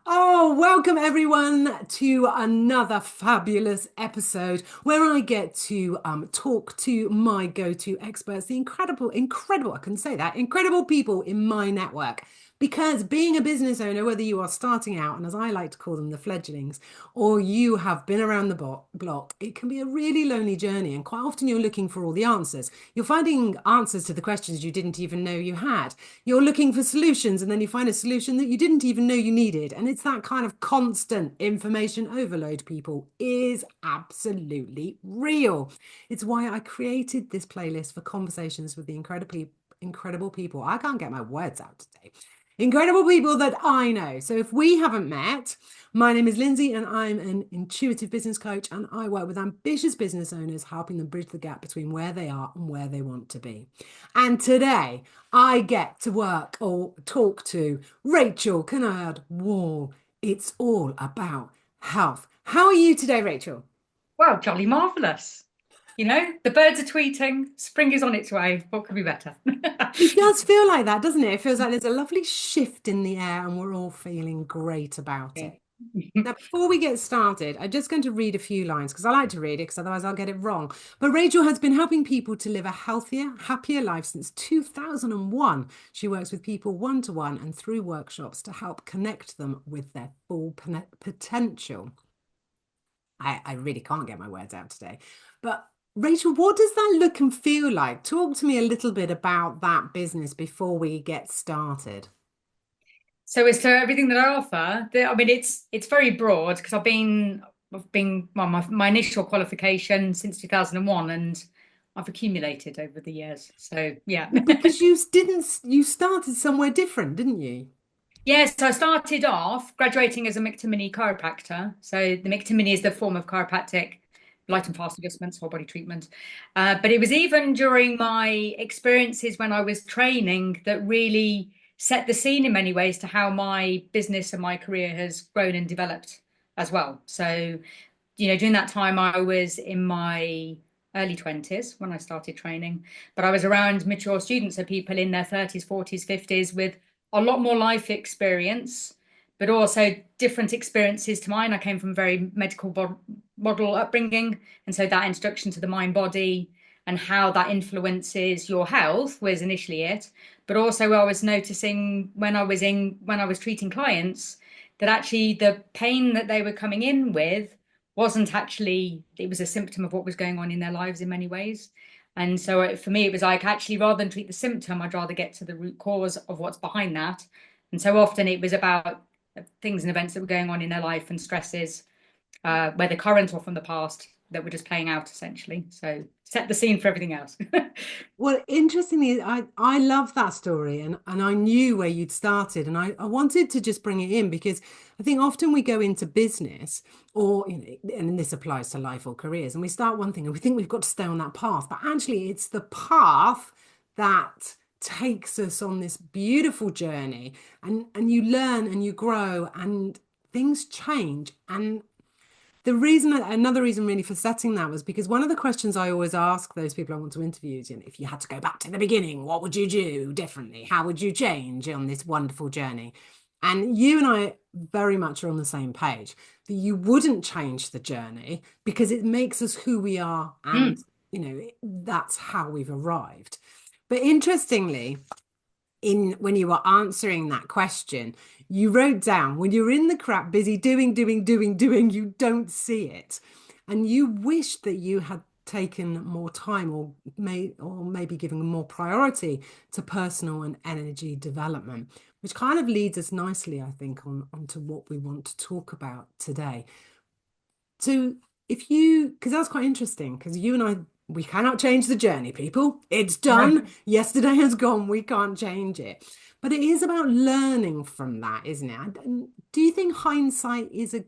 Oh, welcome everyone to another fabulous episode where I get to talk to my go-to experts, the incredible, I couldn't say that, incredible people in my network. Because being a business owner, whether you are starting out, and as I like to call them, the fledglings, or you have been around the block, it can be a really lonely journey. And quite often you're looking for all the answers. You're finding answers to the questions you didn't even know you had. You're looking for solutions, and then you find a solution that you didn't even know you needed. And it's that kind of constant information overload, people, is absolutely real. It's why I created this playlist for conversations with the incredible people. I can't get my words out today. Incredible people that I know. So if we haven't met, my name is Lindsey and I'm an intuitive business coach and I work with ambitious business owners, helping them bridge the gap between where they are and where they want to be. And today I get to work or talk to Rachael Kennard-Wall. It's all about health. How are you today, Rachael? Well, jolly marvellous. The birds are tweeting, spring is on its way. What could be better? It does feel like that, doesn't it? It feels like there's a lovely shift in the air and we're all feeling great about Yeah. it. Now, before we get started, I'm just going to read a few lines because I like to read it because otherwise I'll get it wrong. But Rachel has been helping people to live a healthier, happier life since 2001. She works with people one to one and through workshops to help connect them with their full potential. I really can't get my words out today. But Rachel, what does that look and feel like? Talk to me a little bit about that business before we get started. So as to everything that I offer, I mean it's very broad because I've been well, my initial qualification since 2001 and I've accumulated over the years. So yeah. Well, because you started somewhere different, didn't you? Yes, so I started off graduating as a 𝐞𝐱𝐩𝐿 chiropractor. So the 𝐞𝐱𝐸 is the form of chiropractic light and fast adjustments, whole body treatment. But it was even during my experiences when I was training that really set the scene in many ways to how my business and my career has grown and developed as well. So, during that time, I was in my early 20s when I started training, but I was around mature students, so people in their 30s, 40s, 50s with a lot more life experience, but also different experiences to mine. I came from a very medical model upbringing, and so that introduction to the mind body and how that influences your health was initially it. But also, I was noticing when I was treating clients that actually the pain that they were coming in with wasn't actually, it was a symptom of what was going on in their lives in many ways. And so for me, it was like, actually, rather than treat the symptom, I'd rather get to the root cause of what's behind that. And so often it was about things and events that were going on in their life and stresses, whether current or from the past, that were just playing out essentially. So set the scene for everything else. Well, interestingly, I love that story and I knew where you'd started and I wanted to just bring it in because I think often we go into business or, and this applies to life or careers, and we start one thing and we think we've got to stay on that path, but actually it's the path that takes us on this beautiful journey and you learn and you grow and things change. And another reason really for setting that was because one of the questions I always ask those people I want to interview is, if you had to go back to the beginning, what would you do differently? How would you change on this wonderful journey? And you and I very much are on the same page that you wouldn't change the journey because it makes us who we are and, Mm. that's how we've arrived. But interestingly, in when you were answering that question, you wrote down when you're in the crap, busy doing, you don't see it. And you wish that you had taken more time or maybe given more priority to personal and energy development, which kind of leads us nicely, I think, onto what we want to talk about today. So because that's quite interesting, because you and I, we cannot change the journey, people. It's No. done. Yesterday has gone. We can't change it. But it is about learning from that, isn't it? And do you think hindsight is a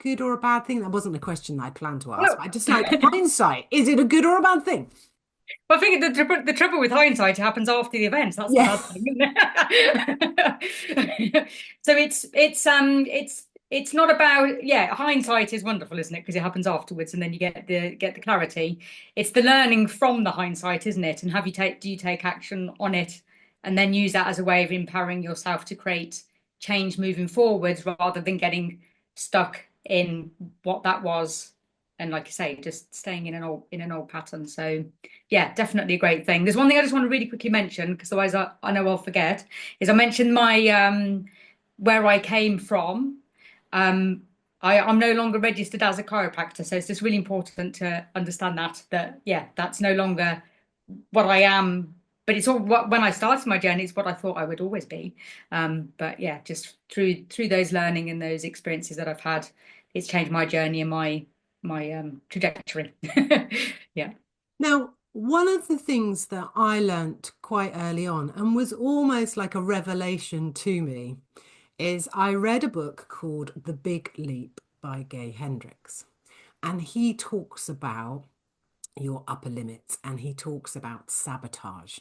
good or a bad thing? That wasn't a question I planned to ask, Well, but I just like hindsight. Is it a good or a bad thing? I think the trouble with hindsight, it happens after the events. That's the Yeah. bad thing, isn't it? So it's not about, yeah, hindsight is wonderful, isn't it? Because it happens afterwards and then you get the clarity. It's the learning from the hindsight, isn't it? And do you take action on it and then use that as a way of empowering yourself to create change moving forwards rather than getting stuck in what that was. And like I say, just staying in an old pattern. So yeah, definitely a great thing. There's one thing I just want to really quickly mention, because otherwise I know I'll forget, is I mentioned my where I came from. Um, I'm no longer registered as a chiropractor, so it's just really important to understand that yeah, that's no longer what I am. But it's all what when I started my journey, it's what I thought I would always be. But yeah, just through those learning and those experiences that I've had, it's changed my journey and my trajectory. Yeah. Now, one of the things that I learnt quite early on and was almost like a revelation to me is I read a book called The Big Leap by Gay Hendricks. And he talks about your upper limits and he talks about sabotage.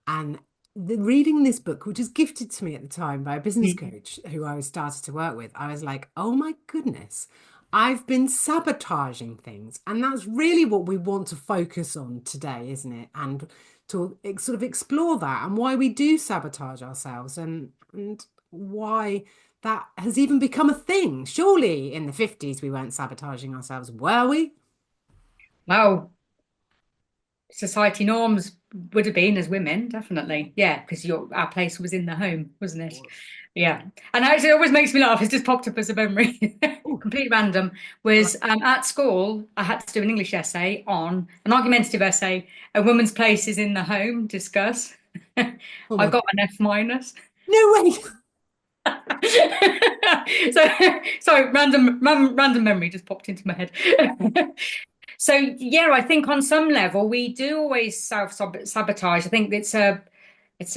And reading this book, which was gifted to me at the time by a business coach who I was started to work with, I was like, oh my goodness, I've been sabotaging things. And that's really what we want to focus on today, isn't it? And to sort of explore that and why we do sabotage ourselves and why that has even become a thing. Surely in the 50s we weren't sabotaging ourselves, were we? Wow. Society norms would have been as women, definitely. Yeah, because your our place was in the home, wasn't it? Yeah. And actually, it always makes me laugh. It's just popped up as a memory, Oh, completely random. Was at school, I had to do an English essay on an argumentative essay, a woman's place is in the home, discuss. oh I my, got an F minus. no way. So sorry, random memory just popped into my head. So yeah, I think on some level we do always self-sabotage. I think it's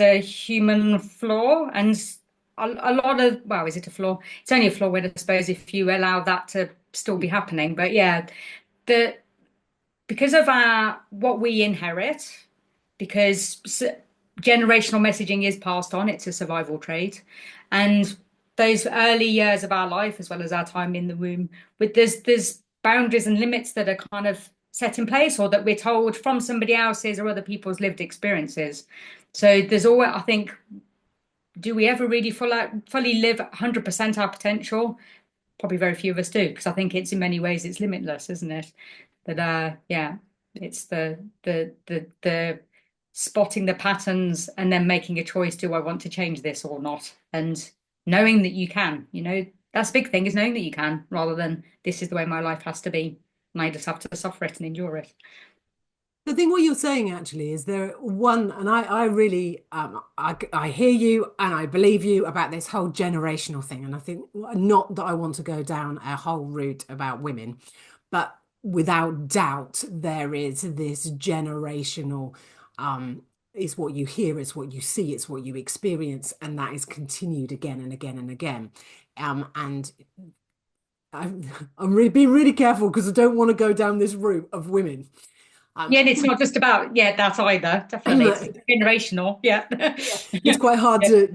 a human flaw, and a lot of, well, is it a flaw? It's only a flaw when I suppose if you allow that to still be happening. But yeah, the because of our what we inherit, because generational messaging is passed on, it's a survival trait, and those early years of our life, as well as our time in the womb, with there's boundaries and limits that are kind of set in place, or that we're told from somebody else's or other people's lived experiences. So there's always, I think, do we ever really fully live 100% our potential? Probably very few of us do, because I think it's in many ways it's limitless, isn't it? That yeah, it's the spotting the patterns and then making a choice, do I want to change this or not? And knowing that you can, that's a big thing, is knowing that you can, rather than this is the way my life has to be and I just have to suffer it and endure it. I think what you're saying actually is there one, and I really I hear you and I believe you about this whole generational thing, and I think not that I want to go down a whole route about women, but without doubt there is this generational it's what you hear, it's what you see, it's what you experience, and that is continued again and again and again. And I'm really being really careful because I don't want to go down this route of women. Yeah, and it's not just about, yeah, that either. Definitely. It's generational. Yeah. It's quite hard Yeah.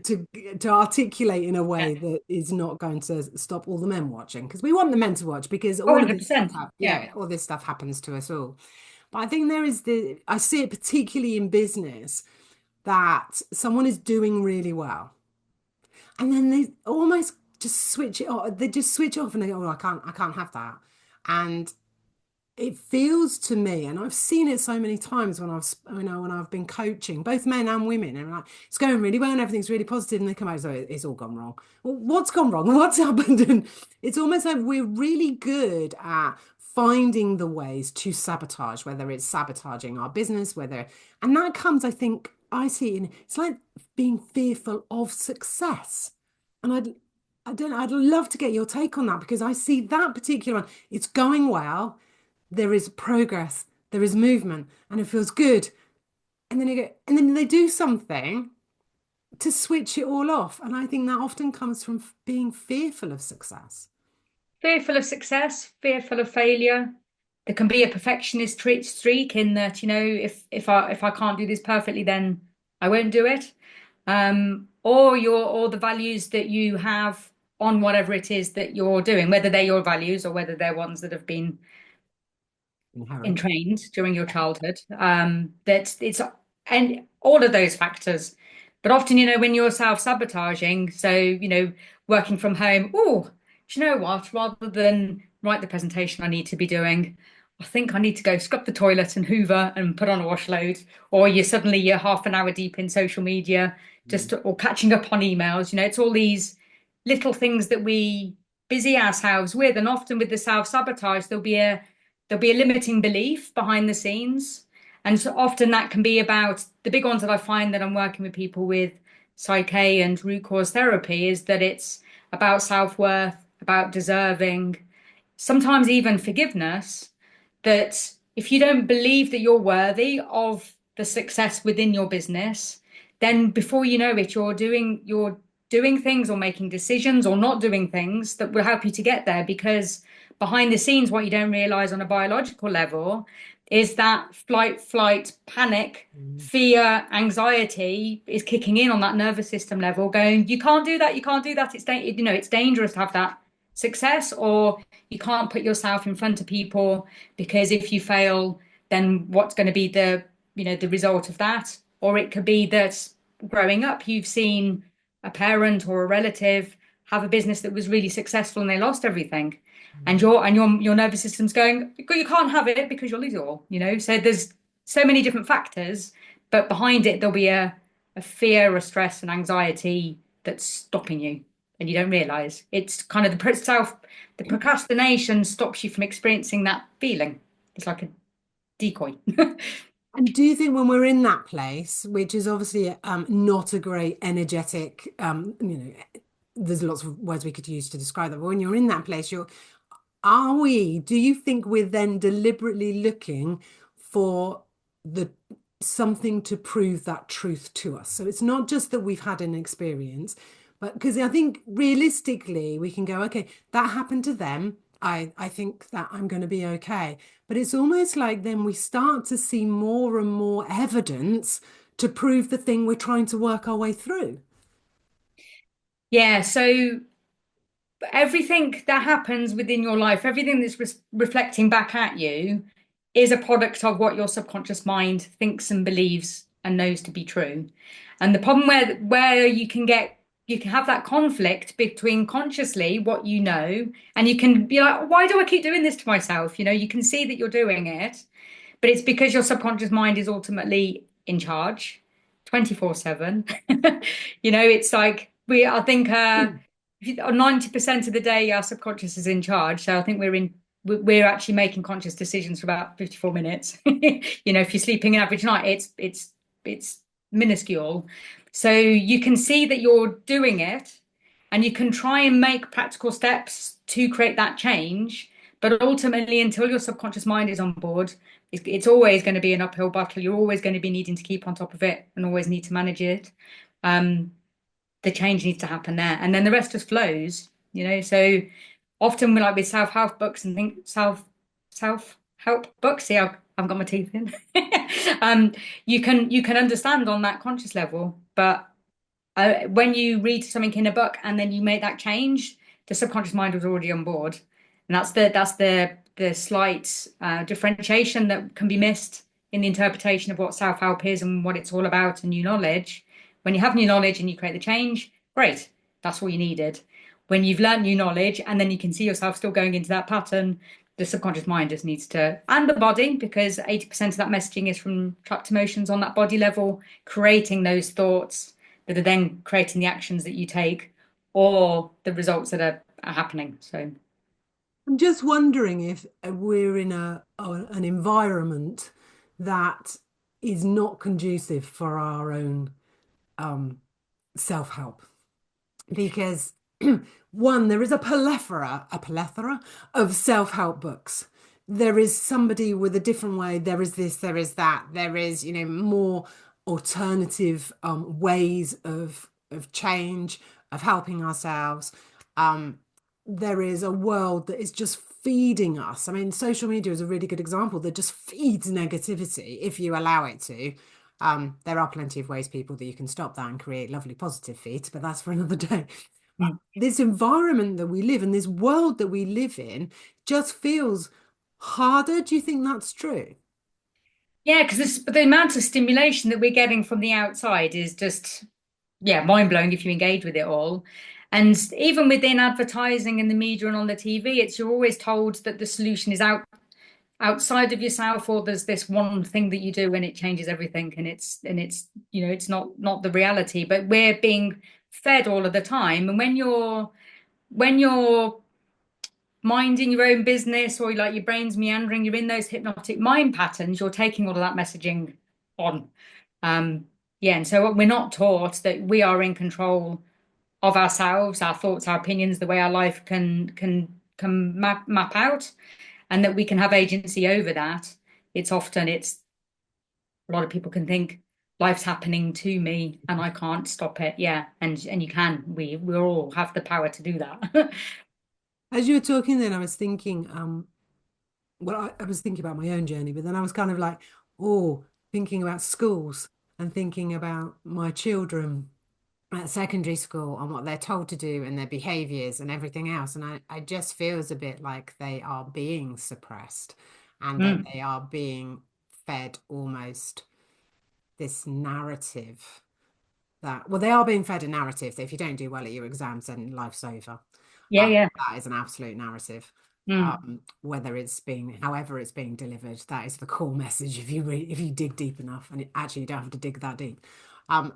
to articulate in a Yeah. way that is not going to stop all the men watching because we want the men to watch because Oh, all of this stuff 100%. Yeah. all this stuff happens to us all. But I think there is I see it particularly in business that someone is doing really well and then they almost just switch it off. They just switch off and they go, oh, I can't have that. And it feels to me, and I've seen it so many times when when I've been coaching both men and women, and like it's going really well and everything's really positive, and they come out so it's all gone wrong. Well, what's gone wrong? What's happened? And it's almost like we're really good at finding the ways to sabotage, whether it's sabotaging our business, and that comes, I think, I see in it's like being fearful of success. And I don't know, I'd love to get your take on that because I see that particular one. It's going well, there is progress, there is movement, and it feels good. And then and then they do something to switch it all off. And I think that often comes from being fearful of success. Fearful of success, fearful of failure. There can be a perfectionist streak in that, if I can't do this perfectly, then I won't do it. Or the values that you have on whatever it is that you're doing, whether they're your values or whether they're ones that have been Inherent. entrained during your childhood. That it's and all of those factors But often, when you're self-sabotaging, so, working from home, oh, do you know what? Rather than write the presentation I need to be doing, I think I need to go scrub the toilet and hoover and put on a wash load. Or you're half an hour deep in social media, or catching up on emails. It's all these little things that we busy ourselves with. And often with the self-sabotage, there'll be a limiting belief behind the scenes. And so often that can be about the big ones that I find that I'm working with people with psyche and root cause therapy is that it's about self-worth, about deserving, sometimes even forgiveness, that if you don't believe that you're worthy of the success within your business, then before you know it, you're doing things or making decisions or not doing things that will help you to get there. Because behind the scenes, what you don't realize on a biological level is that flight, flight, panic, fear, anxiety is kicking in on that nervous system level, going, you can't do that, you can't do that. It's dangerous to have that success, or you can't put yourself in front of people because if you fail, then what's going to be the result of that? Or it could be that growing up, you've seen a parent or a relative have a business that was really successful and they lost everything. And your nervous system's going, you can't have it because you'll lose it all. So there's so many different factors, but behind it there'll be a fear, a stress, and anxiety that's stopping you, and you don't realize it's kind of the procrastination stops you from experiencing that feeling. It's like a decoy. And do you think when we're in that place, which is obviously not a great energetic, there's lots of words we could use to describe that, but when you're in that place, do you think we're then deliberately looking for the something to prove that truth to us? So it's not just that we've had an experience, but because I think realistically we can go, okay, that happened to them. I think that I'm going to be okay. But it's almost like then we start to see more and more evidence to prove the thing we're trying to work our way through. Yeah, so everything that happens within your life, everything that's reflecting back at you, is a product of what your subconscious mind thinks and believes and knows to be true. And the problem where you can have that conflict between consciously what you know, and you can be like, why do I keep doing this to myself? You can see that you're doing it, but it's because your subconscious mind is ultimately in charge 24/7. It's like I think 90% of the day our subconscious is in charge. So I think we're actually making conscious decisions for about 54 minutes. If you're sleeping an average night, it's minuscule. So you can see that you're doing it, and you can try and make practical steps to create that change. But ultimately, until your subconscious mind is on board, it's always going to be an uphill battle. You're always going to be needing to keep on top of it and always need to manage it. The change needs to happen there, and then the rest just flows. So often we're like with self-help books and think self-help books. See, I've got my teeth in. You can understand on that conscious level, but when you read something in a book and then you make that change, the subconscious mind was already on board, and that's the slight differentiation that can be missed in the interpretation of what self-help is and what it's all about and new knowledge. When you have new knowledge and you create the change, great, that's all you needed. When you've learned new knowledge and then you can see yourself still going into that pattern, the subconscious mind just needs to, and the body, because 80% of that messaging is from trapped emotions on that body level, creating those thoughts that are then creating the actions that you take or the results that are happening. So I'm just wondering if we're in an environment that is not conducive for our own self-help. Because one, there is a plethora of self-help books. There is somebody with a different way. There is this, there is that. There is, more alternative ways of change, of helping ourselves. There is a world that is just feeding us. I mean, social media is a really good example that just feeds negativity if you allow it to. There are plenty of ways, people, that you can stop that and create lovely positive feeds, but that's for another day. This environment that we live in, this world that we live in, just feels harder. Do you think that's true? yeah, because the amount of stimulation that we're getting from the outside is just yeah, mind-blowing if you engage with it all. And even within advertising and the media and on the TV, it's you're always told that the solution is outside of yourself, or there's this one thing that you do and it changes everything, and it's it's not the reality. But we're being fed all of the time, and when you're minding your own business, or like your brain's meandering, you're in those hypnotic mind patterns, you're taking all of that messaging on. Yeah, and so we're not taught that we are in control of ourselves, our thoughts, our opinions, the way our life can map out, and that we can have agency over that. It's a lot of people can think life's happening to me and I can't stop it. Yeah, and you can. We all have the power to do that. As you were talking then, I was thinking, well, I was thinking about my own journey, but then I was kind of like, oh, thinking about schools and thinking about my children at secondary school and what they're told to do and their behaviors and everything else. And I just feels a bit like they are being suppressed and that Mm. they are being fed almost this narrative that, well, they are being fed a narrative that if you don't do well at your exams, then life's over. Yeah, yeah. That is an absolute narrative. Mm. Whether it's being, however it's being delivered, that is the core message if you dig deep enough, and actually you don't have to dig that deep. Um,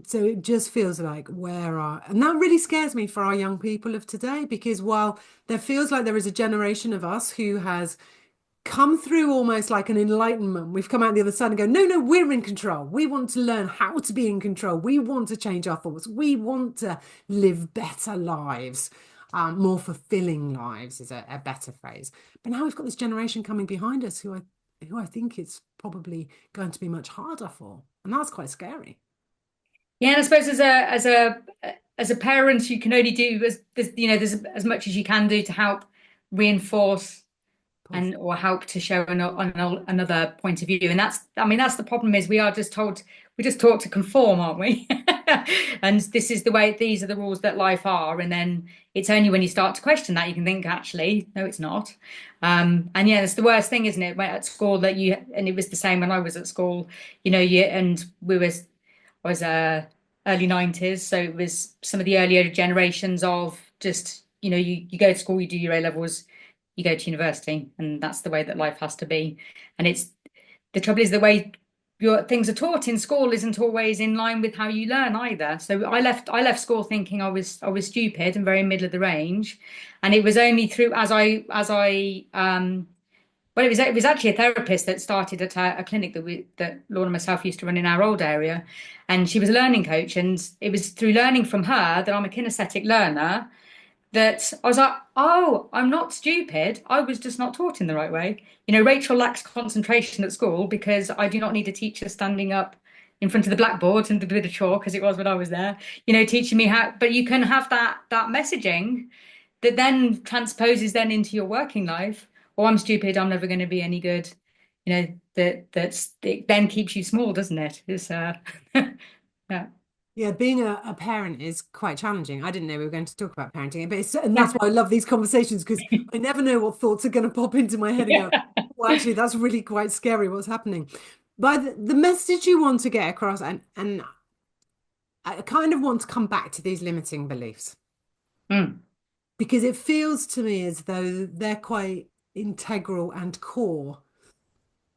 so it just feels like and that really scares me for our young people of today, because while there feels like there is a generation of us who has come through almost like an enlightenment. We've come out the other side and go, no, no, we're in control. We want to learn how to be in control. We want to change our thoughts. We want to live better lives. More fulfilling lives is a better phrase. But now we've got this generation coming behind us who I think it's probably going to be much harder for. And that's quite scary. Yeah, and I suppose as a parent, you can only do there's as much as you can do to help reinforce Push. and or help to show another point of view. And that's the problem, is we're just taught to conform, aren't we? And this is the way, these are the rules that life are. And then it's only when you start to question that you can think, actually, no, it's not. And yeah, it's the worst thing, isn't it? When at school and it was the same when I was at school, and I was early 90s, so it was some of the earlier generations of just, you go to school, you do your A levels, you go to university, and that's the way that life has to be. And it's the trouble is the way your things are taught in school isn't always in line with how you learn either. So I left school thinking I was stupid and very middle of the range, and it was only through well, it was actually a therapist that started at a clinic that Laura and myself used to run in our old area, and she was a learning coach, and it was through learning from her that I'm a kinesthetic learner, that I was like, oh, I'm not stupid. I was just not taught in the right way. Rachel lacks concentration at school because I do not need a teacher standing up in front of the blackboard and with a chalk, as it was when I was there, teaching me how. But you can have that messaging that then transposes then into your working life. Oh, I'm stupid. I'm never going to be any good. It then keeps you small, doesn't it? It's yeah. Yeah, being a parent is quite challenging. I didn't know we were going to talk about parenting, and Yeah. that's why I love these conversations, because I never know what thoughts are going to pop into my head and go, well, actually, that's really quite scary what's happening. But the message you want to get across, and I kind of want to come back to these limiting beliefs, Mm. because it feels to me as though they're quite integral and core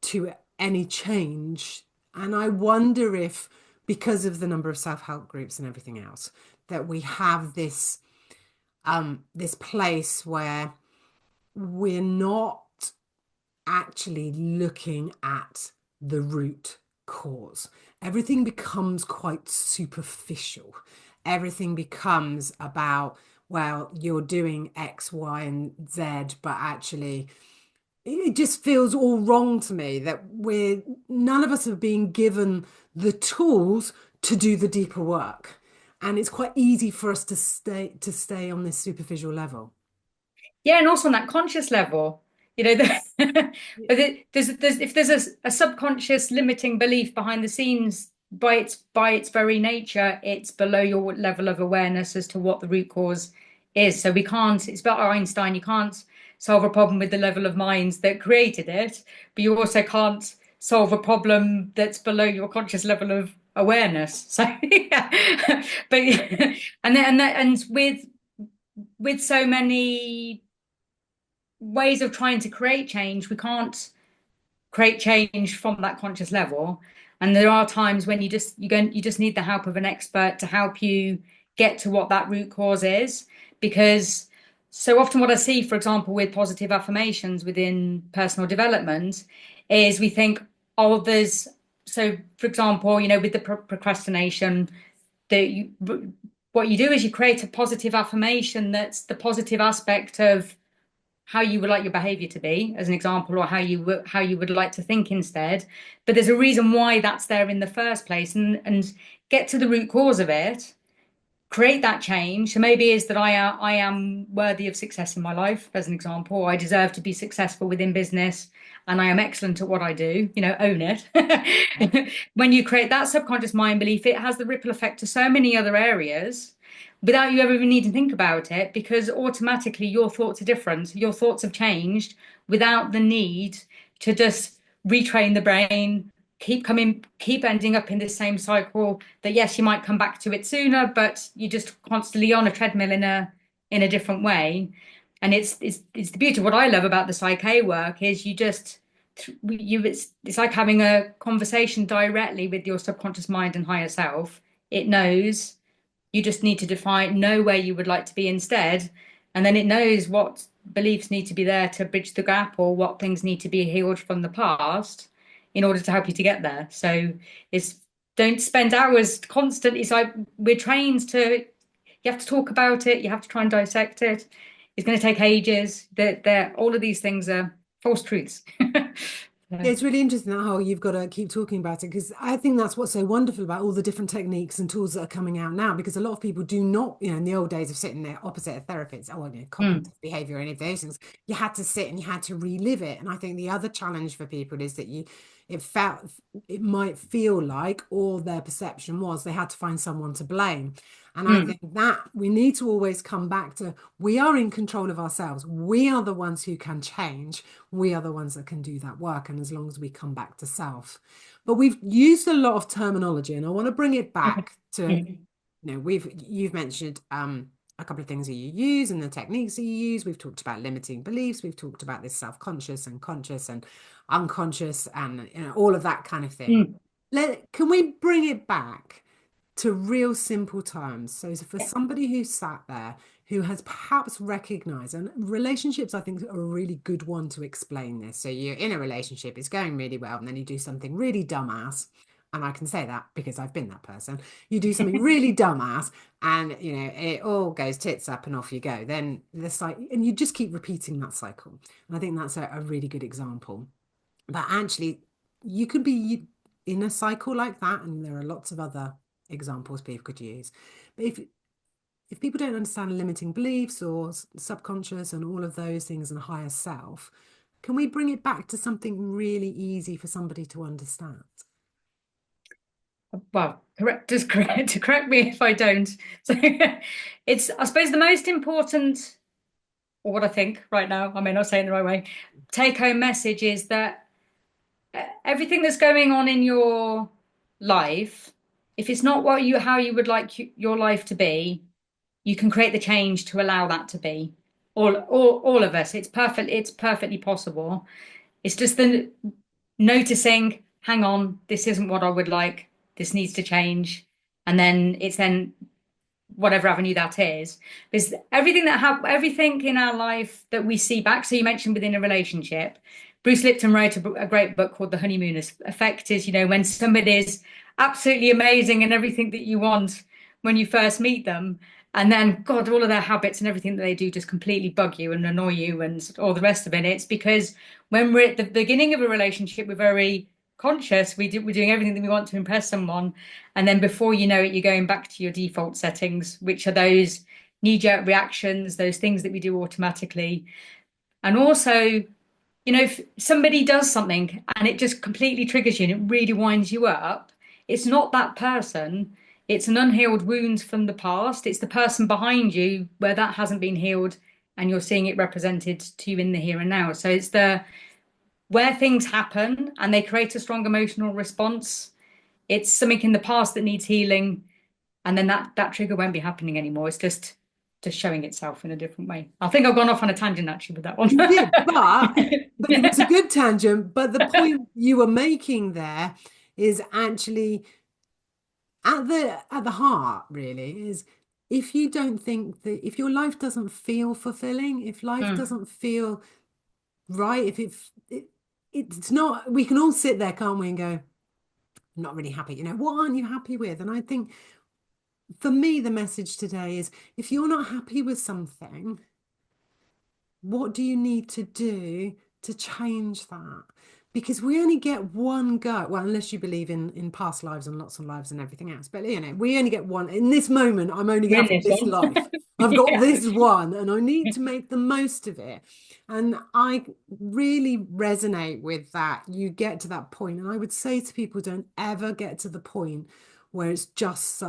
to any change. And I wonder if, because of the number of self-help groups and everything else, that we have this place where we're not actually looking at the root cause. Everything becomes quite superficial. Everything becomes about, well, you're doing X, Y, and Z, but actually it just feels all wrong to me that none of us are being given the tools to do the deeper work. And it's quite easy for us to stay on this superficial level. Yeah, and also on that conscious level, but if there's a subconscious limiting belief behind the scenes, by its very nature, it's below your level of awareness as to what the root cause is. So we can't. It's about Einstein. You can't solve a problem with the level of minds that created it, but you also can't solve a problem that's below your conscious level awareness. So yeah. But and with so many ways of trying to create change, we can't create change from that conscious level. And there are times when you just need the help of an expert to help you get to what that root cause is. Because so often what I see, for example, with positive affirmations within personal development is we think, oh, there's so for example, with the procrastination, that what you do is you create a positive affirmation that's the positive aspect of how you would like your behavior to be, as an example, or how you would like to think instead. But there's a reason why that's there in the first place, and get to the root cause of it, create that change. So maybe is that I am worthy of success in my life, as an example. I deserve to be successful within business, and I am excellent at what I do. Own it. When you create that subconscious mind belief, it has the ripple effect to so many other areas without you ever even need to think about it, because automatically your thoughts are different. Your thoughts have changed without the need to just retrain the brain, keep ending up in the same cycle that yes, you might come back to it sooner, but you're just constantly on a treadmill in a different way. And it's the beauty of what I love about the Psych work is it's like having a conversation directly with your subconscious mind and higher self. It knows. You just need to know where you would like to be instead. And then it knows what beliefs need to be there to bridge the gap, or what things need to be healed from the past in order to help you to get there. So don't spend hours constantly. It's like we're trained to, you have to talk about it, you have to try and dissect it. It's going to take ages. All of these things are false truths. Yeah, it's really interesting how you've got to keep talking about it, because I think that's what's so wonderful about all the different techniques and tools that are coming out now, because a lot of people do not, in the old days of sitting there opposite a therapist, or cognitive behavior, any of those things, you had to sit and you had to relive it. And I think the other challenge for people is that it might feel like, or their perception was, they had to find someone to blame. And I think that we need to always come back to, we are in control of ourselves. We are the ones who can change. We are the ones that can do that work. And as long as we come back to self. But we've used a lot of terminology, and I want to bring it back to, you've mentioned a couple of things that you use and the techniques that you use. We've talked about limiting beliefs. We've talked about this self-conscious and conscious and unconscious and all of that kind of thing. Can we bring it back to real simple terms? So for somebody who sat there, who has perhaps recognized, and relationships, I think, are a really good one to explain this. So you're in a relationship, it's going really well, and then you do something really dumbass. And I can say that because I've been that person. You do something really dumbass, and it all goes tits up and off you go. Then the cycle, and you just keep repeating that cycle. And I think that's a really good example. But actually, you could be in a cycle like that, and there are lots of other examples people could use. But if people don't understand limiting beliefs or subconscious and all of those things and higher self, can we bring it back to something really easy for somebody to understand? Well, correct me if I don't. So I suppose the most important, or what I think right now, I may not say it in the right way, take home message is that everything that's going on in your life, if it's not how you would like your life to be, you can create the change to allow that to be. All of us. It's perfectly possible. It's just the noticing, hang on, this isn't what I would like. This needs to change. And then whatever avenue that is. Because everything in our life that we see back. So you mentioned within a relationship, Bruce Lipton wrote a great book called The Honeymoon Effect. Is when somebody is absolutely amazing and everything that you want when you first meet them, and then God, all of their habits and everything that they do just completely bug you and annoy you and all the rest of it. It's because when we're at the beginning of a relationship, we're very conscious. We're doing everything that we want to impress someone, and then before you know it, you're going back to your default settings, which are those knee-jerk reactions, those things that we do automatically. And also, if somebody does something and it just completely triggers you and it really winds you up, it's not that person. It's an unhealed wound from the past. It's the person behind you where that hasn't been healed, and you're seeing it represented to you in the here and now. So it's where things happen and they create a strong emotional response. it's something in the past that needs healing, and then that trigger won't be happening anymore. It's just showing itself in a different way. I think I've gone off on a tangent actually with that one. You did, but it was a good tangent. But the point you were making there is actually at the heart, really, is if you don't think that if your life doesn't feel fulfilling, if life Mm, doesn't feel right, if it's not, we can all sit there, can't we, and go, I'm not really happy. What aren't you happy with? And I think for me, the message today is if you're not happy with something, what do you need to do to change that? Because we only get one go. Well, unless you believe in past lives and lots of lives and everything else. But we only get one. In this moment, I'm only we're in having this this one. life. I've got Yeah. this one, and I need to make the most of it. And I really resonate with that. You get to that point, and I would say to people, don't ever get to the point where it's just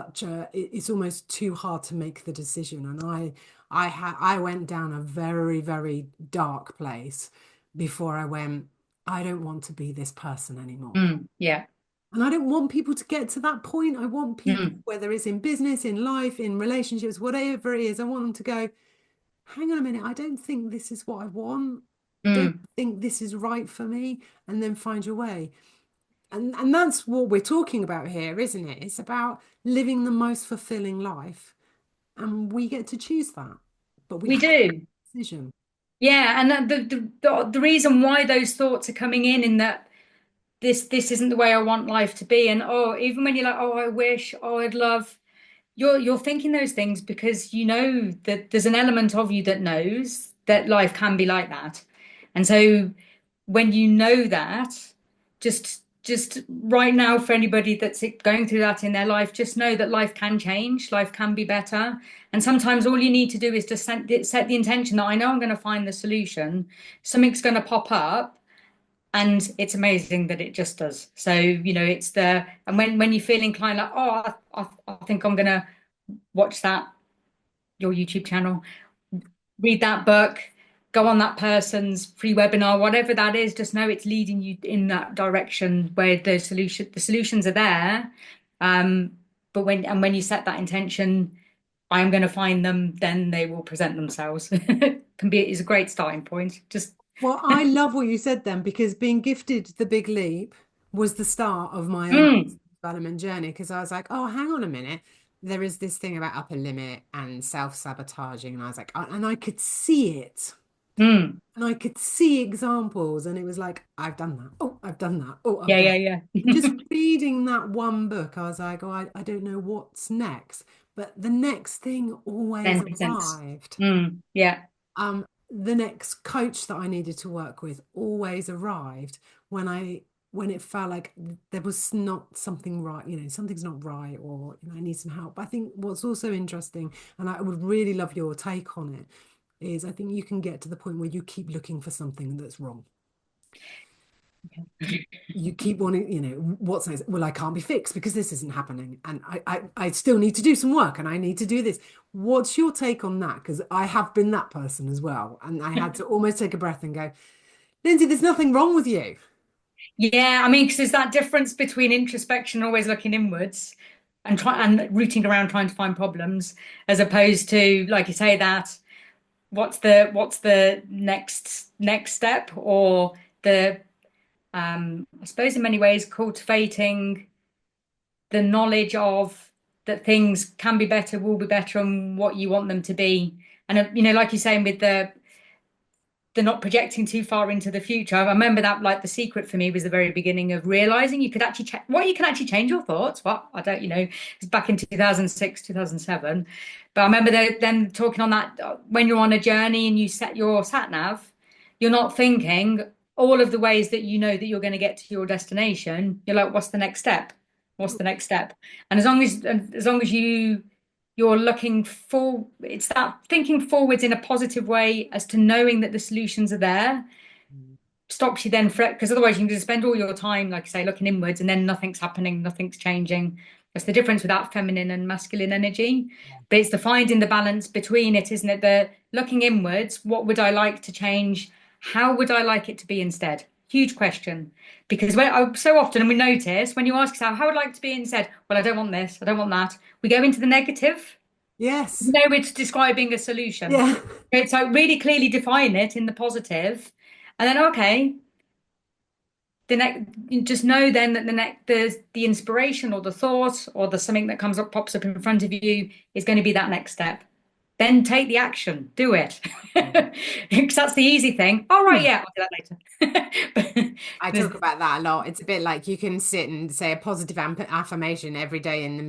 it's almost too hard to make the decision. And I went down a very, very dark place before I went, I don't want to be this person anymore. Yeah. And I don't want people to get to that point. I want people, Mm, whether it's in business, in life, in relationships, whatever it is, I want them to go, hang on a minute, I don't think this is what I want. I don't mm. think this is right for me. And then find your way. And that's what we're talking about here, isn't it? It's about living the most fulfilling life. And we get to choose that. But we We have do. a decision. Yeah, and the reason why those thoughts are coming in that this isn't the way I want life to be, and oh, even when you're like, oh, I wish, oh, I'd love, you're thinking those things because you know that there's an element of you that knows that life can be like that. And so when you know that, just right now for anybody that's going through that in their life, just know that life can change, life can be better. And sometimes all you need to do is just set the intention that I know I'm going to find the solution. Something's going to pop up, and it's amazing that it just does. So, it's and when you feel inclined, like, oh, I think I'm going to watch your YouTube channel, read that book, go on that person's free webinar, whatever that is, just know it's leading you in that direction where the solutions are there. Um, but when you set that intention, I am going to find them, then they will present themselves. Is a great starting point. Just Well, I love what you said then, because being gifted the big leap was the start of my own mm, development journey. Because I was like, oh, hang on a minute. There is this thing about upper limit and self-sabotaging. And I was like, and I could see it. mm. And I could see examples. And it was like, I've done that. Oh, I've done that. Oh, I've Yeah, done. yeah, And yeah. just reading that one book, I was like, oh, I don't know what's next. But the next thing always Then presents. arrived. Yeah. The next coach that I needed to work with always arrived when it felt like there was not something right, something's not right, or I need some help. I think what's also interesting, and I would really love your take on it, is I think you can get to the point where you keep looking for something that's wrong. You keep wanting, what's next? Well, I can't be fixed because this isn't happening. And I still need to do some work and I need to do this. What's your take on that? Because I have been that person as well. And I had to almost take a breath and go, Lindsey, there's nothing wrong with you. Yeah, I mean, because there's that difference between introspection, always looking inwards, and rooting around trying to find problems, as opposed to, like you say, that what's the next step, or the I suppose in many ways cultivating the knowledge of that things can be better, will be better, and what you want them to be. And like you're saying with the not projecting too far into the future. I remember that, like, the secret for me was the very beginning of realizing you could actually you can actually change your thoughts. What I don't, it's back in 2006, 2007. But I remember them talking on that when you're on a journey and you set your sat nav, you're not thinking all of the ways that you know that you're going to get to your destination. You're like, what's the next step? What's the next step? And as long as you're looking for, it's that thinking forwards in a positive way as to knowing that the solutions are there, stops you then fret, because otherwise you can just spend all your time, like I say, looking inwards, and then nothing's happening, nothing's changing. That's the difference with that feminine and masculine energy. But it's the finding the balance between it, isn't it? The looking inwards, what would I like to change? How would I like it to be instead? Huge question. Because so often we notice when you ask yourself, how would I like to be instead? Well, I don't want this, I don't want that. We go into the negative. Yes. No, it's describing a solution. Yeah. It's like really clearly define it in the positive, and then okay, the next just know then that the inspiration or the thought or the something that comes up pops up in front of you is going to be that next step. Then take the action, do it. Because that's the easy thing. All right, yeah, I'll do that later. I But talk about that a lot. It's a bit like you can sit and say a positive affirmation every day in the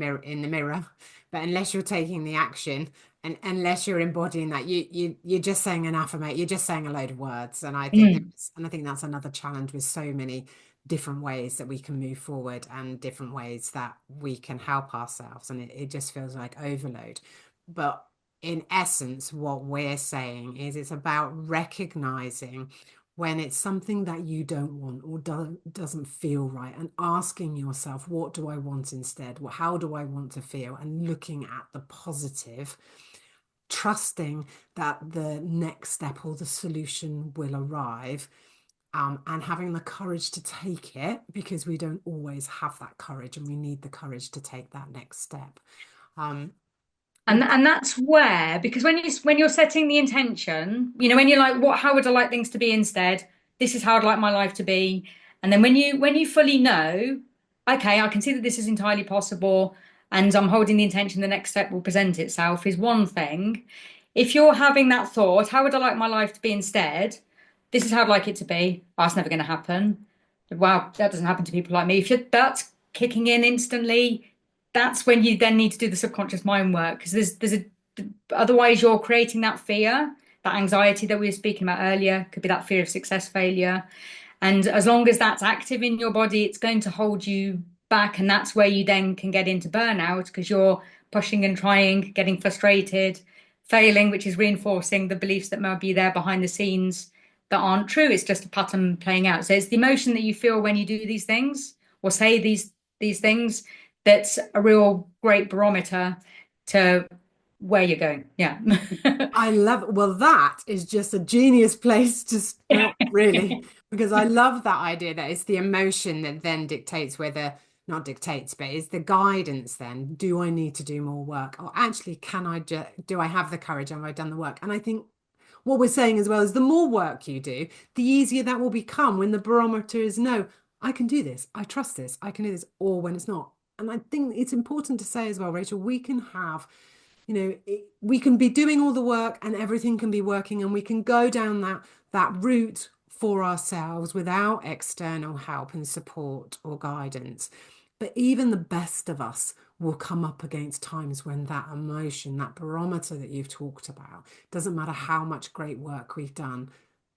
mirror, but unless you're taking the action and unless you're embodying that, you're just saying an affirmation. You're just saying a load of words, and I think that's another challenge with so many different ways that we can move forward and different ways that we can help ourselves, and it just feels like overload. But in essence, what we're saying is it's about recognizing when it's something that you don't want or doesn't feel right, and asking yourself, what do I want instead? How do I want to feel? And looking at the positive, trusting that the next step or the solution will arrive, and having the courage to take it, because we don't always have that courage and we need the courage to take that next step. Um, and that's where, because when you're setting the intention, when you're like, how would I like things to be instead? This is how I'd like my life to be. And then when you fully know, okay, I can see that this is entirely possible, and I'm holding the intention the next step will present itself is one thing. If you're having that thought, how would I like my life to be instead? This is how I'd like it to be. Oh, it's never going to happen. Wow, that doesn't happen to people like me. If that's kicking in instantly, that's when you then need to do the subconscious mind work, because otherwise you're creating that fear, that anxiety that we were speaking about earlier. Could be that fear of success failure, and as long as that's active in your body, it's going to hold you back, and that's where you then can get into burnout, because you're pushing and trying, getting frustrated, failing, which is reinforcing the beliefs that might be there behind the scenes that aren't true. It's just a pattern playing out. So it's the emotion that you feel when you do these things or say these things that's a real great barometer to where you're going. Yeah. I love it. Well, that is just a genius place to stop, really, because I love that idea that it's the emotion that then dictates whether, not dictates, but is the guidance then. Do I need to do more work? Or actually, do I have the courage? Have I done the work? And I think what we're saying as well is the more work you do, the easier that will become when the barometer is no, I can do this, I trust this, I can do this, or when it's not. And I think it's important to say as well, Rachel, we can have, we can be doing all the work and everything can be working, and we can go down that route for ourselves without external help and support or guidance. But even the best of us will come up against times when that emotion, that barometer that you've talked about, doesn't matter how much great work we've done,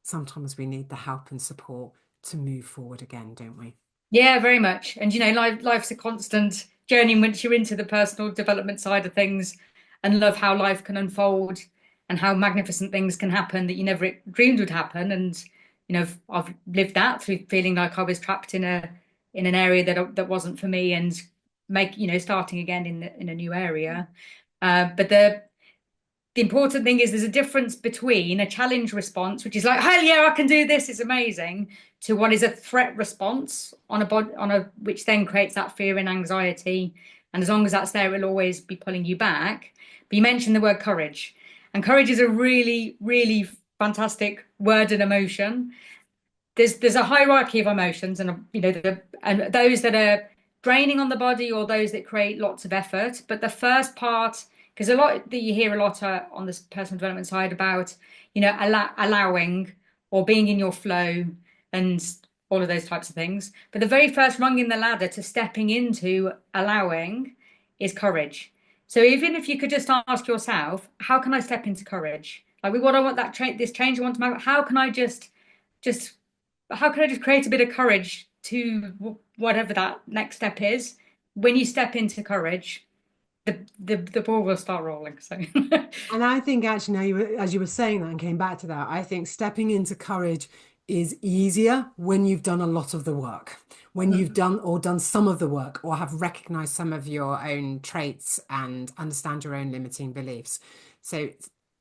sometimes we need the help and support to move forward again, don't we? Yeah, very much. And life's a constant journey once you're into the personal development side of things, and love how life can unfold and how magnificent things can happen that you never dreamed would happen. And I've lived that through feeling like I was trapped in an area that wasn't for me, and starting again in a new area. But the important thing is there's a difference between a challenge response, which is like, hell yeah, I can do this, it's amazing, to what is a threat response which then creates that fear and anxiety. And as long as that's there, it'll always be pulling you back. But you mentioned the word courage, and courage is a really, really fantastic word and emotion. There's a hierarchy of emotions, and and those that are draining on the body or those that create lots of effort. But the first part, because a lot that you hear a lot on this personal development side about, allowing or being in your flow and all of those types of things. But the very first rung in the ladder to stepping into allowing is courage. So even if you could just ask yourself, how can I step into courage? Like, what I want this change I want to make, how can I just create a bit of courage to whatever that next step is? When you step into courage, the ball will start rolling. So And I think actually now as you were saying that and came back to that, I think stepping into courage is easier when you've done a lot of the work, when you've done some of the work, or have recognized some of your own traits and understand your own limiting beliefs. So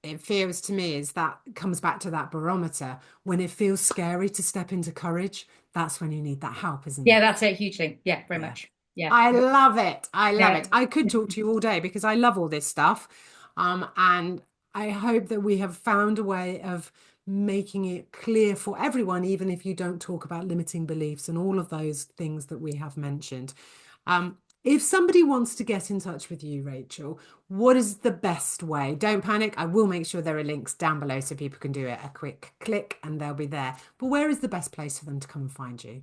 it feels to me is that comes back to that barometer. When it feels scary to step into courage, that's when you need that help, isn't Yeah, it? that's it hugely. Yeah, very Yeah. much. Yeah. I love it. I love Yeah. it. I could talk to you all day because I love all this stuff. And I hope that we have found a way of making it clear for everyone, even if you don't talk about limiting beliefs and all of those things that we have mentioned. If somebody wants to get in touch with you, Rachel, what is the best way? Don't panic. I will make sure there are links down below so people can do it a quick click and they'll be there. But where is the best place for them to come and find you?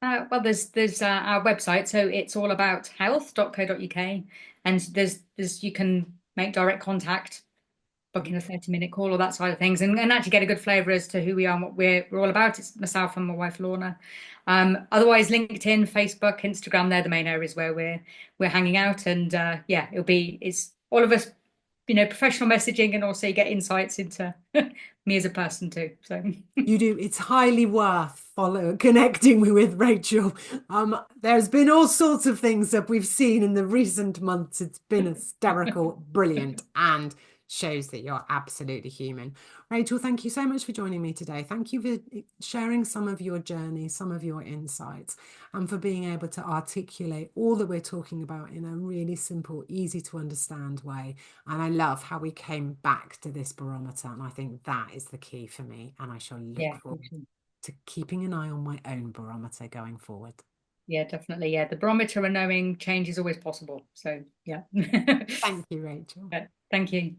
Well, there's our website, so it's all about health.co.uk, and there's you can make direct contact, book in a 30-minute call, or that side of things, and actually get a good flavour as to who we are and what we're all about. It's myself and my wife Lorna. Otherwise, LinkedIn, Facebook, Instagram, they're the main areas where we're hanging out, and yeah, it's all of us, professional messaging, and also you get insights into me as a person too. So You do. It's highly worth connecting with Rachel. There's been all sorts of things that we've seen in the recent months. It's been hysterical, brilliant, and shows that you're absolutely human. Rachel, thank you so much for joining me today. Thank you for sharing some of your journey, some of your insights, and for being able to articulate all that we're talking about in a really simple, easy to understand way. And I love how we came back to this barometer. And I think that is the key for me. And I shall look yeah. forward to keeping an eye on my own barometer going forward. Yeah, definitely. Yeah, the barometer and knowing change is always possible. So, yeah. Thank you, Rachel. Thank you.